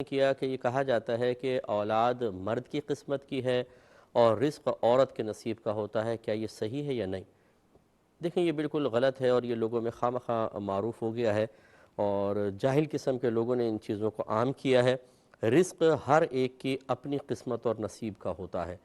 کیا کہ یہ کہا جاتا ہے کہ اولاد مرد کی قسمت کی ہے اور رزق عورت کے نصیب کا ہوتا ہے، کیا یہ صحیح ہے یا نہیں؟ دیکھیں یہ بالکل غلط ہے اور یہ لوگوں میں خواہ مخواہ معروف ہو گیا ہے اور جاہل قسم کے لوگوں نے ان چیزوں کو عام کیا ہے۔ رزق ہر ایک کی اپنی قسمت اور نصیب کا ہوتا ہے۔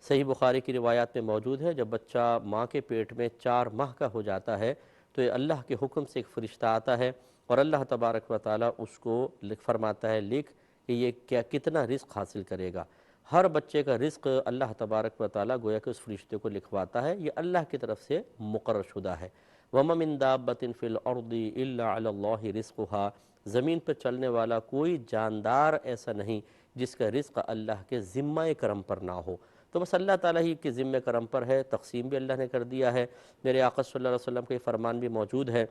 صحیح بخاری کی روایات میں موجود ہے، جب بچہ ماں کے پیٹ میں 4 ماہ کا ہو جاتا ہے تو یہ اللہ کے حکم سے ایک فرشتہ آتا ہے اور اللہ تبارک و تعالیٰ اس کو فرماتا ہے لکھ کہ یہ کتنا رزق حاصل کرے گا۔ ہر بچے کا رزق اللہ تبارک و تعالیٰ گویا کہ اس فرشتے کو لکھواتا ہے، یہ اللہ کی طرف سے مقرر شدہ ہے۔ وَمَا مِن دَابَّةٍ فِي الْأَرْضِ إِلَّا عَلَى اللَّهِ رِزْقُهَا، زمین پر چلنے والا کوئی جاندار ایسا نہیں جس کا رزق اللہ کے ذمہ کرم پر نہ ہو، تو بس اللہ تعالیٰ ہی کے ذمہ کرم پر ہے، تقسیم بھی اللہ نے کر دیا ہے۔ میرے آقا صلی اللہ علیہ وسلم کا یہ فرمان بھی موجود ہے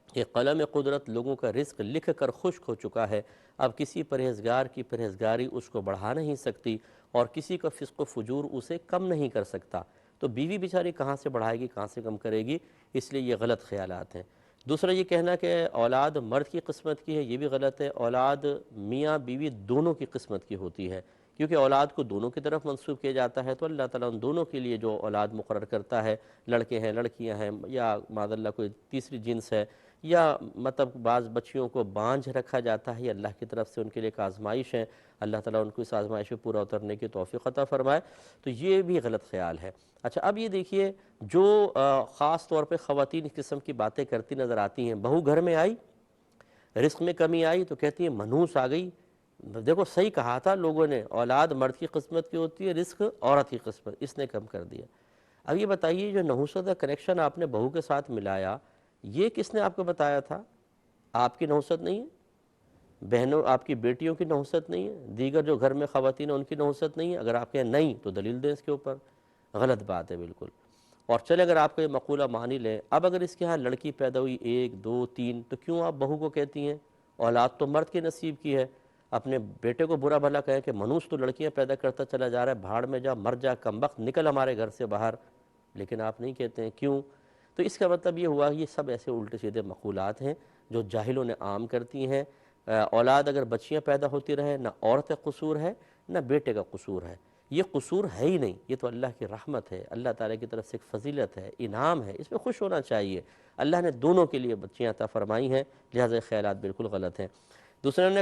کہ قلم قدرت لوگوں کا رزق لکھ کر خشک ہو چکا ہے، اب کسی پرہیزگار کی پرہیزگاری اس کو بڑھا نہیں سکتی اور کسی کا فسق و فجور اسے کم نہیں کر سکتا، تو بیوی بیچاری کہاں سے بڑھائے گی، کہاں سے کم کرے گی، اس لیے یہ غلط خیالات ہیں۔ دوسرا یہ کہنا کہ اولاد مرد کی قسمت کی ہے، یہ بھی غلط ہے۔ اولاد میاں بیوی دونوں کی قسمت کی ہوتی ہے، کیونکہ اولاد کو دونوں کی طرف منسوب کیا جاتا ہے، تو اللہ تعالیٰ ان دونوں کے لیے جو اولاد مقرر کرتا ہے، لڑکے ہیں لڑکیاں ہیں یا معاذ اللہ کوئی تیسری جنس ہے، یا مطلب بعض بچیوں کو بانجھ رکھا جاتا ہے، یہ اللہ کی طرف سے ان کے لیے ایک آزمائش ہے، اللہ تعالیٰ ان کو اس آزمائش میں پورا اترنے کی توفیق عطا فرمائے، تو یہ بھی غلط خیال ہے۔ اچھا اب یہ دیکھیے جو خاص طور پہ خواتین اس قسم کی باتیں کرتی نظر آتی ہیں، بہو گھر میں آئی، رزق میں کمی آئی تو کہتی ہیں منحوس آ گئی۔ دیکھو صحیح کہا تھا لوگوں نے، اولاد مرد کی قسمت کی ہوتی ہے، رزق عورت کی قسمت، اس نے کم کر دیا۔ اب یہ بتائیے جو نحوست کا کنیکشن آپ نے بہو کے ساتھ ملایا، یہ کس نے آپ کو بتایا تھا؟ آپ کی نحوست نہیں ہے، بہنوں آپ کی بیٹیوں کی نحوست نہیں ہے، دیگر جو گھر میں خواتین ہیں ان کی نحوست نہیں ہے؟ اگر آپ کہیں نہیں تو دلیل دیں اس کے اوپر، غلط بات ہے بالکل۔ اور چلے اگر آپ کو یہ مقولہ مانی لیں، اب اگر اس کے ہاں لڑکی پیدا ہوئی 1 2 3 تو کیوں آپ بہو کو کہتی ہیں اولاد تو مرد کے نصیب کی ہے؟ اپنے بیٹے کو برا بھلا کہیں کہ منوس تو لڑکیاں پیدا کرتا چلا جا رہا ہے، بھاڑ میں جا، مر جا، کمبخت، نکل ہمارے گھر سے باہر، لیکن آپ نہیں کہتے ہیں، کیوں؟ تو اس کا مطلب یہ ہوا یہ سب ایسے الٹے سیدھے مقولات ہیں جو جاہلوں نے عام کرتی ہیں۔ اولاد اگر بچیاں پیدا ہوتی رہیں، نہ عورت کا قصور ہے نہ بیٹے کا قصور ہے، یہ قصور ہے ہی نہیں، یہ تو اللہ کی رحمت ہے، اللہ تعالیٰ کی طرف سے ایک فضیلت ہے، انعام ہے، اس میں خوش ہونا چاہیے۔ اللہ نے دونوں کے لیے بچیاں عطا فرمائی ہیں، لہذا یہ خیالات بالکل غلط ہیں۔ دوسرے نے